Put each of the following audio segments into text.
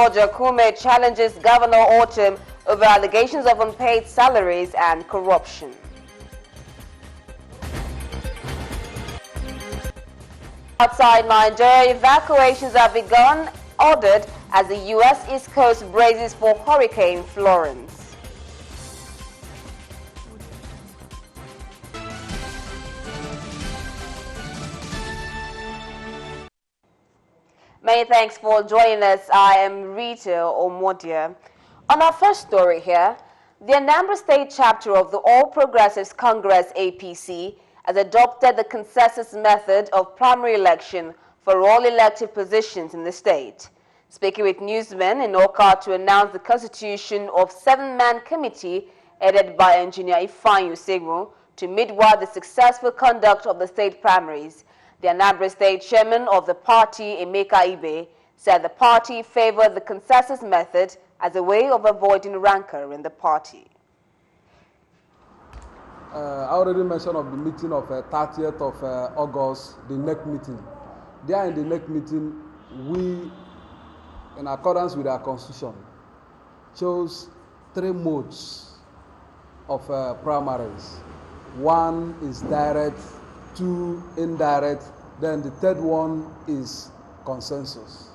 Georgia Kume challenges Governor Autumn over allegations of unpaid salaries and corruption. Outside Nigeria, evacuations have begun, ordered as the U.S. East Coast braces for Hurricane Florence. Many thanks for joining us. I am Rita Omodia. On our first story here, the Anambra State chapter of the All Progressives Congress APC has adopted the consensus method of primary election for all elective positions in the state. Speaking with newsmen in Oka to announce the constitution of 7-man committee headed by Engineer Ifeanyi Usegwu to midwife the successful conduct of the state primaries, the Anambra State chairman of the party, Emeka Ibe, said the party favored the consensus method as a way of avoiding rancor in the party. I already mentioned of the meeting of 30th of August, the NEC meeting. There in the NEC meeting, we, in accordance with our constitution, chose 3 modes of primaries. 1 is direct, 2 indirect, then the 3rd one is consensus.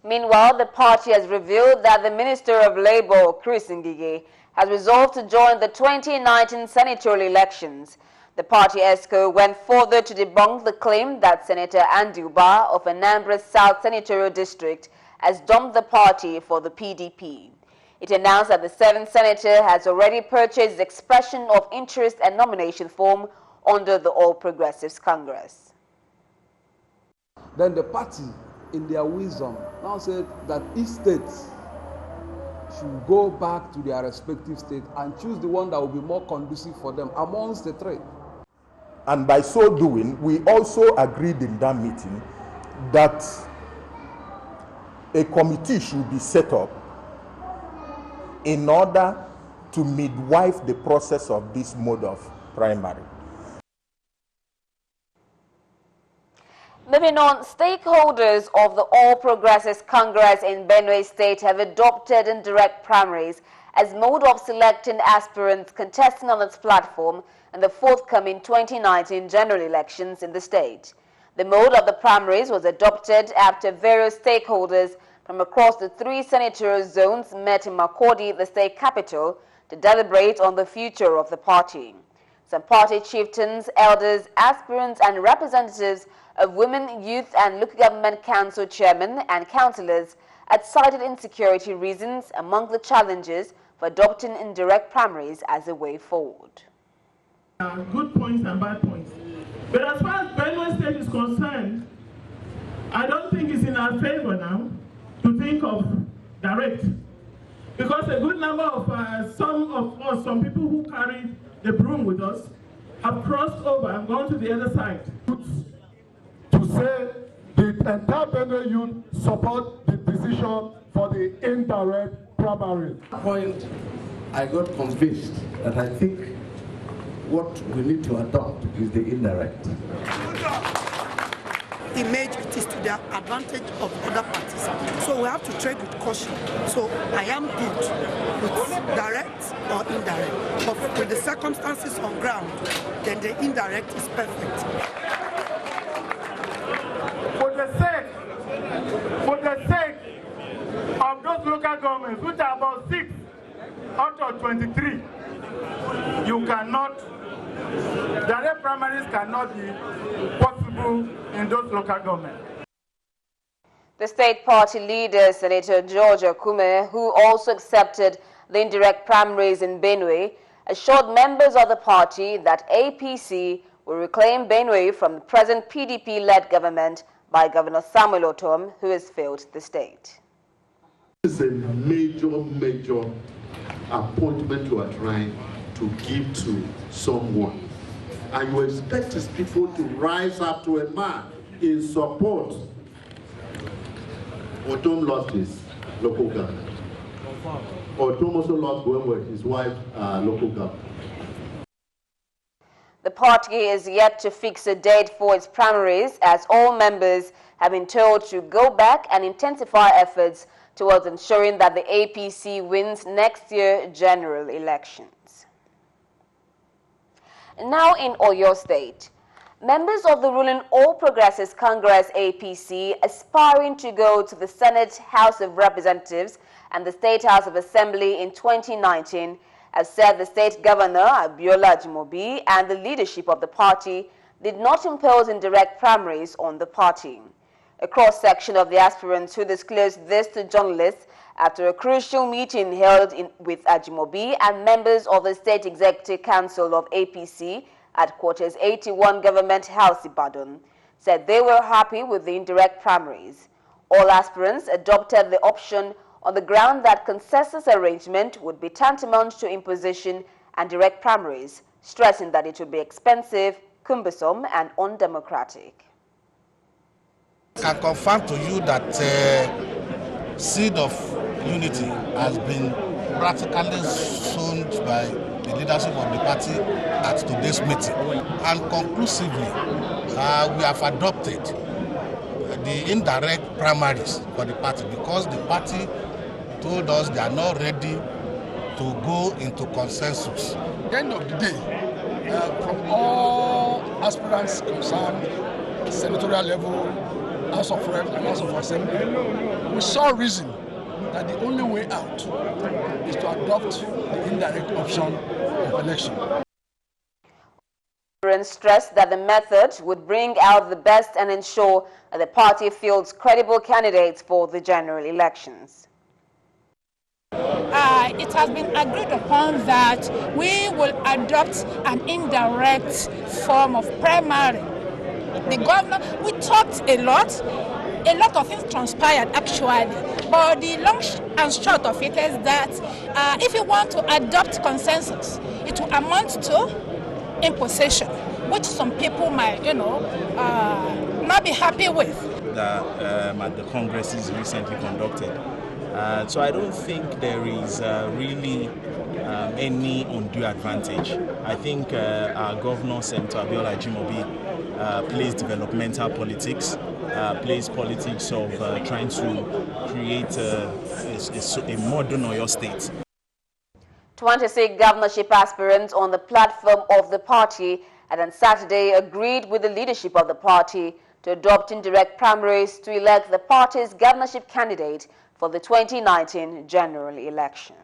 Meanwhile, the party has revealed that the Minister of Labour, Chris Ngige, has resolved to join the 2019 senatorial elections. The party ESCO went further to debunk the claim that Senator Andy Uba of Anambra South Senatorial District has dumped the party for the PDP. It announced that the 7th senator has already purchased the expression of interest and nomination form under the All Progressives Congress. Then the party, in their wisdom, now said that each state should go back to their respective state and choose the one that will be more conducive for them amongst the 3. And by so doing, we also agreed in that meeting that a committee should be set up in order to midwife the process of this mode of primary. Moving on, stakeholders of the All Progressives Congress in Benue State have adopted indirect primaries as mode of selecting aspirants contesting on its platform in the forthcoming 2019 general elections in the state. The mode of the primaries was adopted after various stakeholders from across the 3 senatorial zones met in Makurdi, the state capital, to deliberate on the future of the party. Some party chieftains, elders, aspirants and representatives of women, youth and local government council chairmen and councillors had cited insecurity reasons among the challenges for adopting indirect primaries as a way forward. Good points and bad points. But as far as Benue State is concerned, I don't think it's in our favor now to think of direct. Because a good number of some people who carried the broom with us have crossed over and gone to the other side. To say the entire Benue youth support the decision for the indirect primary. At that point, I got convinced that I think what we need to adopt is the indirect. Image it is to the advantage of other parties. So we have to tread with caution. So I am good with direct or indirect. But with the circumstances on ground, then the indirect is perfect. For the sake of those local governments, which are about 6 out of 23, you cannot, direct primaries cannot be possible in those local governments. The state party leader, Senator Georgia Kume, who also accepted the indirect primaries in Benue, assured members of the party that APC will reclaim Benue from the present PDP-led government by Governor Samuel Otom, who has failed the state. This is a major appointment you are trying to give to someone. And you expect these people to rise up to a man in support. Otom lost his local government. Otom also lost with his wife, local government. The party is yet to fix a date for its primaries as all members have been told to go back and intensify efforts towards ensuring that the APC wins next year's general elections. Now in Oyo State, members of the ruling All Progressives Congress APC aspiring to go to the Senate House of Representatives and the State House of Assembly in 2019 have said the state governor, Abiola Ajimobi, and the leadership of the party did not impose indirect primaries on the party. A cross-section of the aspirants who disclosed this to journalists after a crucial meeting held with Ajimobi and members of the State Executive Council of APC at Quarters 81 Government House, Ibadan, said they were happy with the indirect primaries. All aspirants adopted the option on the ground that consensus arrangement would be tantamount to imposition and direct primaries, stressing that it would be expensive, cumbersome, and undemocratic. I can confirm to you that seed of unity has been practically sown by the leadership of the party at today's meeting. And conclusively, we have adopted the indirect primaries for the party because the party told us they are not ready to go into consensus. At the end of the day, from all aspirants concerned, senatorial level, House of Reps and House of Assembly, we saw reason that the only way out is to adopt the indirect option of election. Stressed that the method would bring out the best and ensure that the party fields credible candidates for the general elections. It has been agreed upon that we will adopt an indirect form of primary. The governor, we talked a lot of things transpired actually, but the long and short of it is that if you want to adopt consensus, it will amount to imposition, which some people might, not be happy with. At the congresses recently conducted. So I don't think there is really any undue advantage. I think our governor, Senator Abiola Ajimobi, plays developmental politics, plays politics of trying to create a modern Oyo state. 26 governorship aspirants on the platform of the party and on Saturday agreed with the leadership of the party to adopt indirect primaries to elect the party's governorship candidate for the 2019 general election.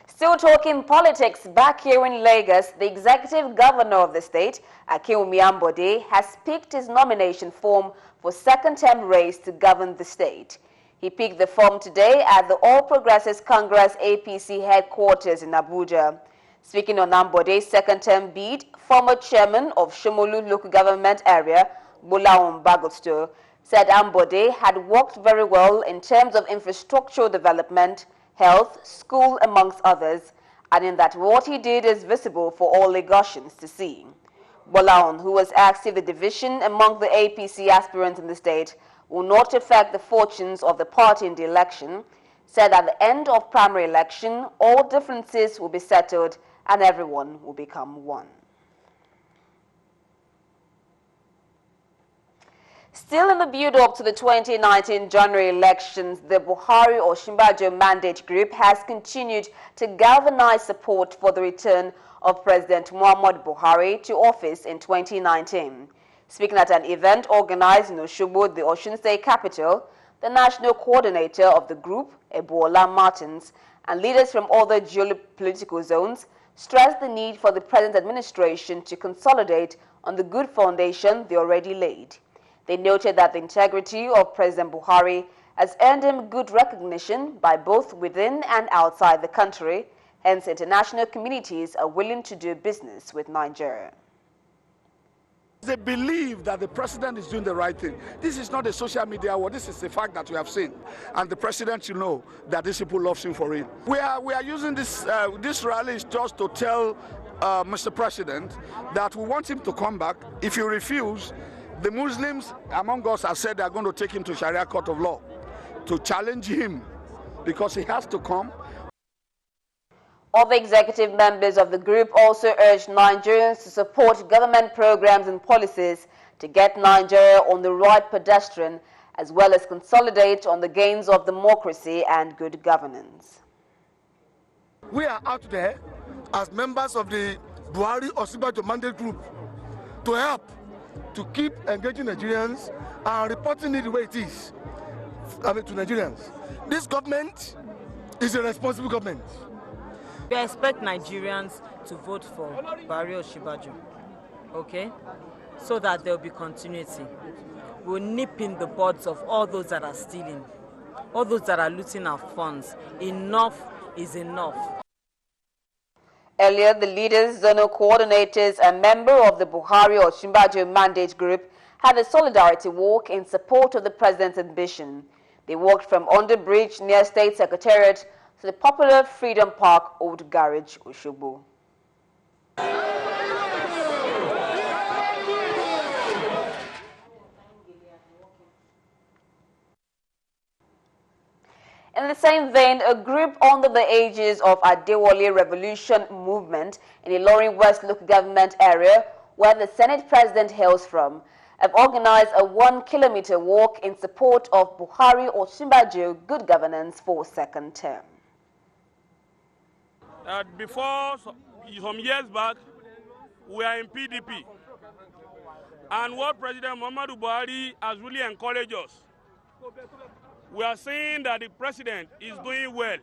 Still talking politics, back here in Lagos, the executive governor of the state, Akinwumi Ambode, has picked his nomination form for second-term race to govern the state. He picked the form today at the All Progressives Congress APC headquarters in Abuja. Speaking on Ambode's second-term bid, former chairman of Shomolu local government area, Bolaun Bagosto, said Ambode had worked very well in terms of infrastructural development, health, school, amongst others, adding that what he did is visible for all Lagosians to see. Bolaun, who was asked if the division among the APC aspirants in the state will not affect the fortunes of the party in the election, said at the end of primary election, all differences will be settled and everyone will become one. Still in the build-up to the 2019 January elections, the Buhari-Osinbajo Mandate Group has continued to galvanize support for the return of President Muhammadu Buhari to office in 2019. Speaking at an event organized in Osogbo, the Osun State capital, the national coordinator of the group, Ebola Martins, and leaders from other geopolitical zones stressed the need for the present administration to consolidate on the good foundation they already laid. They noted that the integrity of President Buhari has earned him good recognition by both within and outside the country, hence international communities are willing to do business with Nigeria. They believe that the president is doing the right thing. This is not a social media war. This is the fact that we have seen. And the president should know that these people love him for it. We are using this rally just to tell Mr. President that we want him to come back. If he refuse, the Muslims among us have said they are going to take him to Sharia court of law to challenge him because he has to come. Other executive members of the group also urged Nigerians to support government programs and policies to get Nigeria on the right pedestrian, as well as consolidate on the gains of democracy and good governance. We are out there as members of the Buhari Osinbajo Mandate Group to help to keep engaging Nigerians and reporting it the way it is, to Nigerians. This government is a responsible government. We expect Nigerians to vote for Buhari Osinbajo, okay? So that there will be continuity. We'll nip in the buds of all those that are stealing, all those that are looting our funds. Enough is enough. Earlier, the leaders, zonal coordinators, and member of the Buhari Osinbajo Mandate Group had a solidarity walk in support of the president's ambition. They walked from Underbridge near State Secretariat to the popular Freedom Park Old Garage, Osogbo. In the same vein, a group under the aegis of Adewale Revolution Movement in the Ilorin West local government area, where the Senate President hails from, have organized a 1-kilometer walk in support of Buhari Osinbajo good governance for second term. Before some years back, we are in PDP. And what President Muhammadu Buhari has really encouraged us. We are saying that the president is doing well,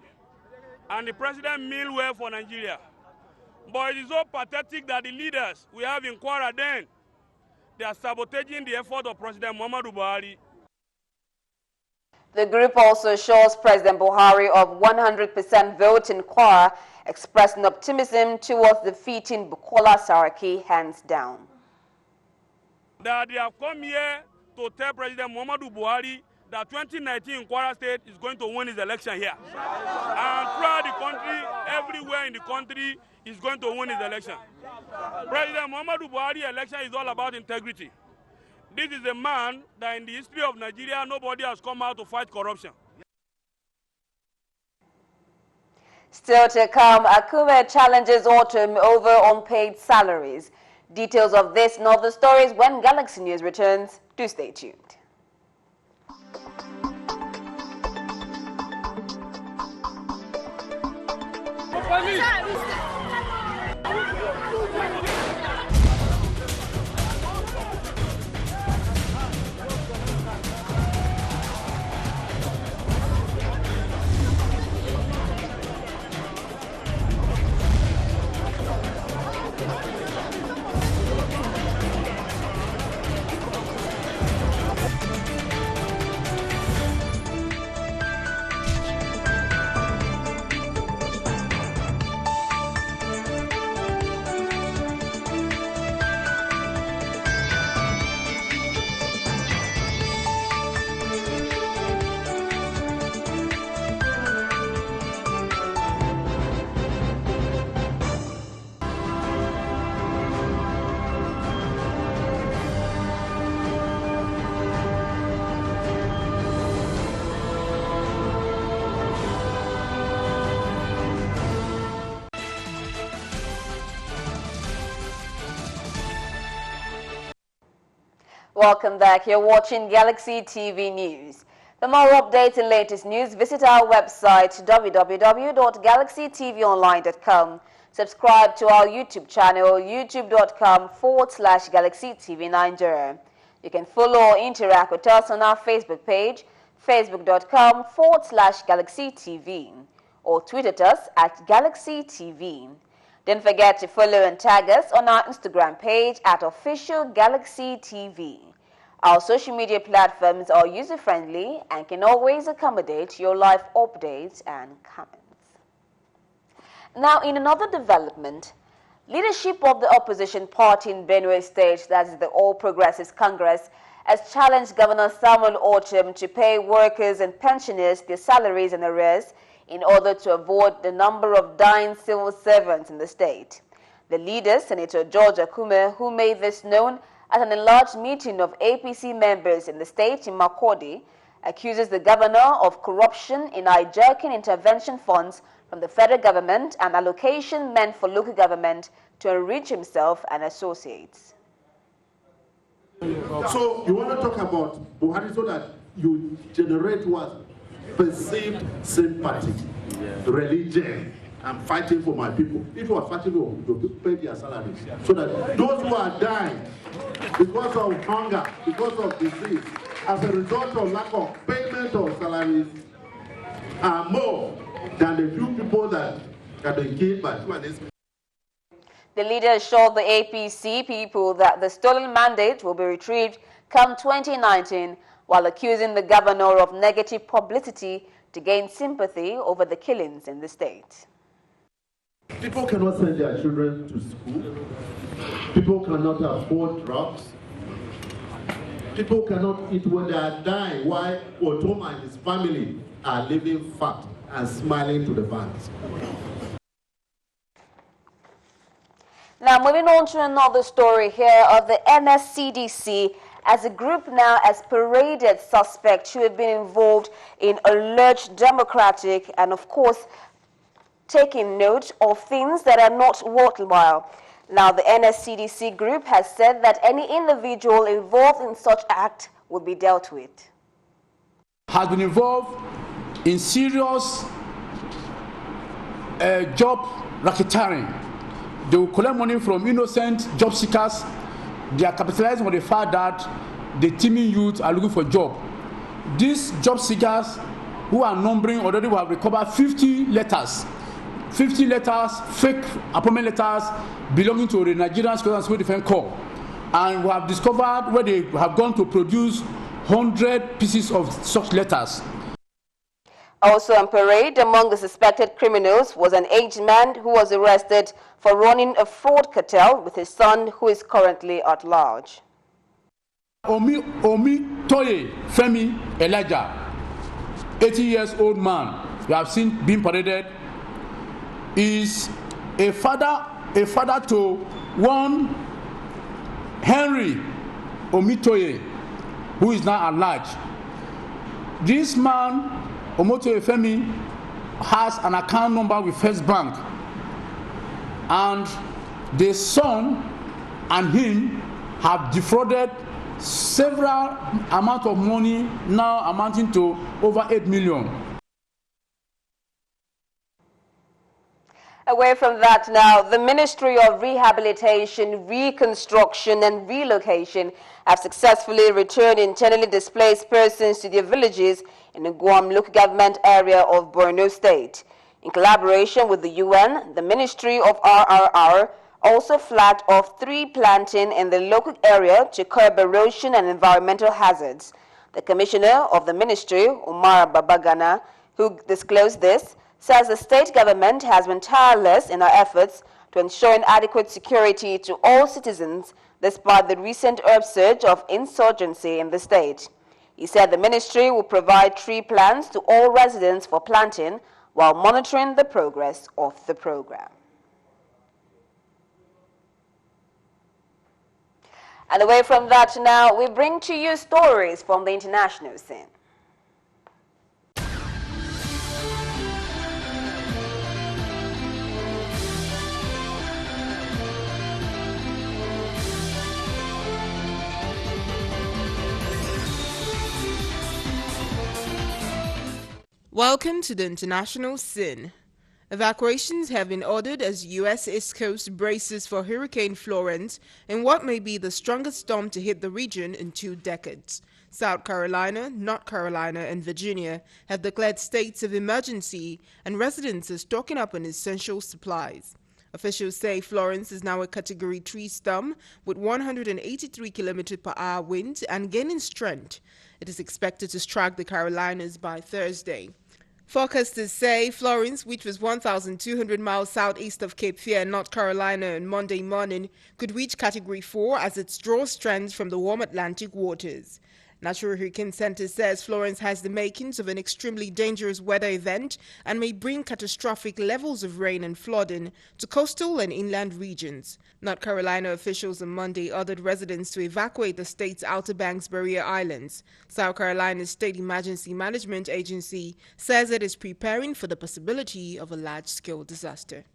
and the president means well for Nigeria. But it is so pathetic that the leaders we have in Kwara then, they are sabotaging the effort of President Muhammadu Buhari. The group also assures President Buhari of 100% vote in Kwara, expressing optimism towards defeating Bukola Saraki hands down. That they have come here to tell President Muhammadu Buhari that 2019 Kwara State is going to win his election here. And throughout the country, everywhere in the country, is going to win his election. President Muhammadu Buhari election is all about integrity. This is a man that in the history of Nigeria, nobody has come out to fight corruption. Still to come, Akume challenges autumn over unpaid salaries. Details of this and other stories when Galaxy News returns. Do stay tuned. Welcome back. You're watching Galaxy TV News. For more updates and latest news, visit our website www.galaxytvonline.com. Subscribe to our YouTube channel, youtube.com/Galaxy TV Nigeria. You can follow or interact with us on our Facebook page, facebook.com/Galaxy TV, or tweet at us at Galaxy TV. Don't forget to follow and tag us on our Instagram page at Official Galaxy TV. Our social media platforms are user-friendly and can always accommodate your live updates and comments. Now, in another development, leadership of the opposition party in Benue State, that is the All Progressives Congress, has challenged Governor Samuel Ortom to pay workers and pensioners their salaries and arrears in order to avoid the number of dying civil servants in the state. The leader, Senator George Akume, who made this known at an enlarged meeting of APC members in the state in Makurdi, accuses the governor of corruption in hijacking intervention funds from the federal government and allocation meant for local government to enrich himself and associates. So you want to talk about Buhari so that you generate what? Perceived sympathy, religion. I'm fighting for my people. If you are fighting for your people, pay their salaries. So that those who are dying because of hunger, because of disease, as a result of lack of payment of salaries, are more than the few people that have been killed by this. The leader assured the APC people that the stolen mandate will be retrieved come 2019, while accusing the governor of negative publicity to gain sympathy over the killings in the state. People cannot send their children to school. People cannot afford drugs. People cannot eat when they are dying, while Otoma and his family are living fat and smiling to the banks. Now, moving on to another story here of the NSCDC, as a group now has paraded suspects who have been involved in alleged democratic and, of course, taking note of things that are not worthwhile. Now, the NSCDC group has said that any individual involved in such act will be dealt with. Has been involved in serious job racketeering. They will collect money from innocent job seekers. They are capitalizing on the fact that the teeming youth are looking for a job. These job seekers, who are numbering already, will have recovered 50 letters. 50 letters, fake appointment letters belonging to the Nigerian Security and Civil Defense Corps. And we have discovered where they have gone to produce 100 pieces of such letters. Also on parade among the suspected criminals was an aged man who was arrested for running a fraud cartel with his son, who is currently at large. Omi Toye Femi Elijah, 80 years old man, you have seen being paraded, is a father to one Henry Omitoye, who is now at large. This man, Omotoye Femi, has an account number with First Bank, and the son and him have defrauded several amount of money, now amounting to over 8 million. Away from that now, the Ministry of Rehabilitation, Reconstruction and Relocation have successfully returned internally displaced persons to their villages in the Guam local government area of Borno State. In collaboration with the UN, the Ministry of RRR also flagged off 3 planting in the local area to curb erosion and environmental hazards. The Commissioner of the Ministry, Umar Babagana, who disclosed this, says the state government has been tireless in our efforts to ensuring adequate security to all citizens despite the recent upsurge of insurgency in the state. He said the ministry will provide tree plants to all residents for planting while monitoring the progress of the program. And away from that now, we bring to you stories from the international scene. Welcome to the international scene. Evacuations have been ordered as U.S. East Coast braces for Hurricane Florence in what may be the strongest storm to hit the region in 2 decades. South Carolina, North Carolina, and Virginia have declared states of emergency, and residents are stocking up on essential supplies. Officials say Florence is now a Category 3 storm with 183 km/h winds and gaining strength. It is expected to strike the Carolinas by Thursday. Forecasters say Florence, which was 1,200 miles southeast of Cape Fear, North Carolina, on Monday morning, could reach Category 4 as it draws strength from the warm Atlantic waters. Natural Hurricane Center says Florence has the makings of an extremely dangerous weather event and may bring catastrophic levels of rain and flooding to coastal and inland regions. North Carolina officials on Monday ordered residents to evacuate the state's Outer Banks barrier islands. South Carolina's State Emergency Management Agency says it is preparing for the possibility of a large-scale disaster.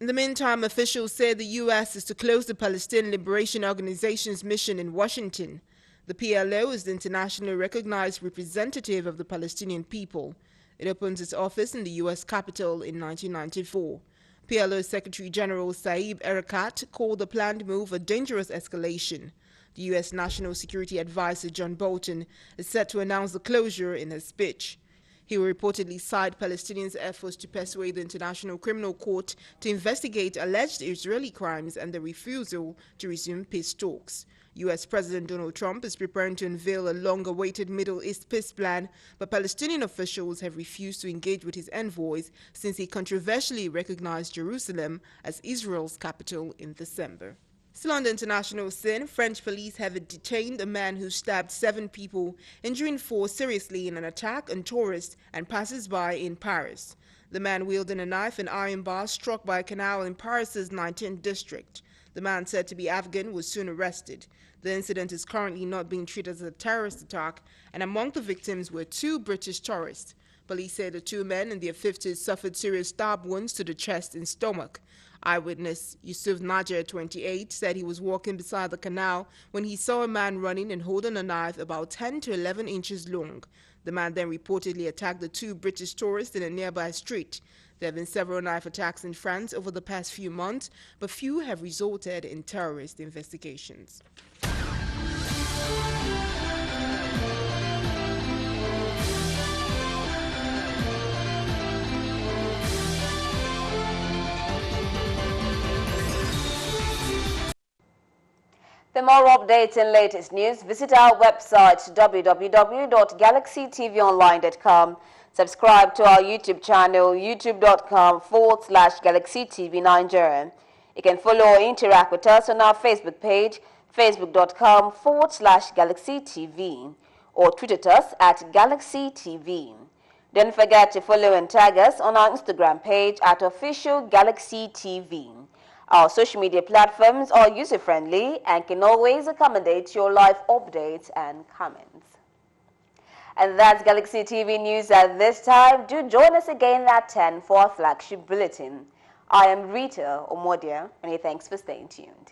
In the meantime, officials say the U.S. is to close the Palestinian Liberation Organization's mission in Washington. The PLO is the internationally recognized representative of the Palestinian people. It opens its office in the U.S. Capitol in 1994. PLO Secretary General Saeb Erekat called the planned move a dangerous escalation. The U.S. National Security Advisor John Bolton is set to announce the closure in his speech. He will reportedly cite Palestinians' efforts to persuade the International Criminal Court to investigate alleged Israeli crimes and the refusal to resume peace talks. U.S. President Donald Trump is preparing to unveil a long-awaited Middle East peace plan, but Palestinian officials have refused to engage with his envoys since he controversially recognized Jerusalem as Israel's capital in December. Still on the international scene, French police have detained a man who stabbed 7 people, injuring 4 seriously in an attack on tourists and passers-by in Paris. The man wielding a knife and iron bar struck by a canal in Paris's 19th district. The man, said to be Afghan, was soon arrested. The incident is currently not being treated as a terrorist attack, and among the victims were 2 British tourists. Police say the 2 men in their 50s suffered serious stab wounds to the chest and stomach. Eyewitness Yusuf Najer, 28, said he was walking beside the canal when he saw a man running and holding a knife about 10 to 11 inches long. The man then reportedly attacked the 2 British tourists in a nearby street. There have been several knife attacks in France over the past few months, but few have resulted in terrorist investigations. For more updates and latest news, visit our website www.galaxytvonline.com. Subscribe to our YouTube channel, youtube.com/GalaxyTV Nigeria. You can follow or interact with us on our Facebook page, facebook.com/GalaxyTV, or tweet at us at GalaxyTV. Don't forget to follow and tag us on our Instagram page at @OfficialGalaxyTV. Our social media platforms are user-friendly and can always accommodate your live updates and comments. And that's Galaxy TV News at this time. Do join us again at 10 for our flagship bulletin. I am Rita Omodia, and thanks for staying tuned.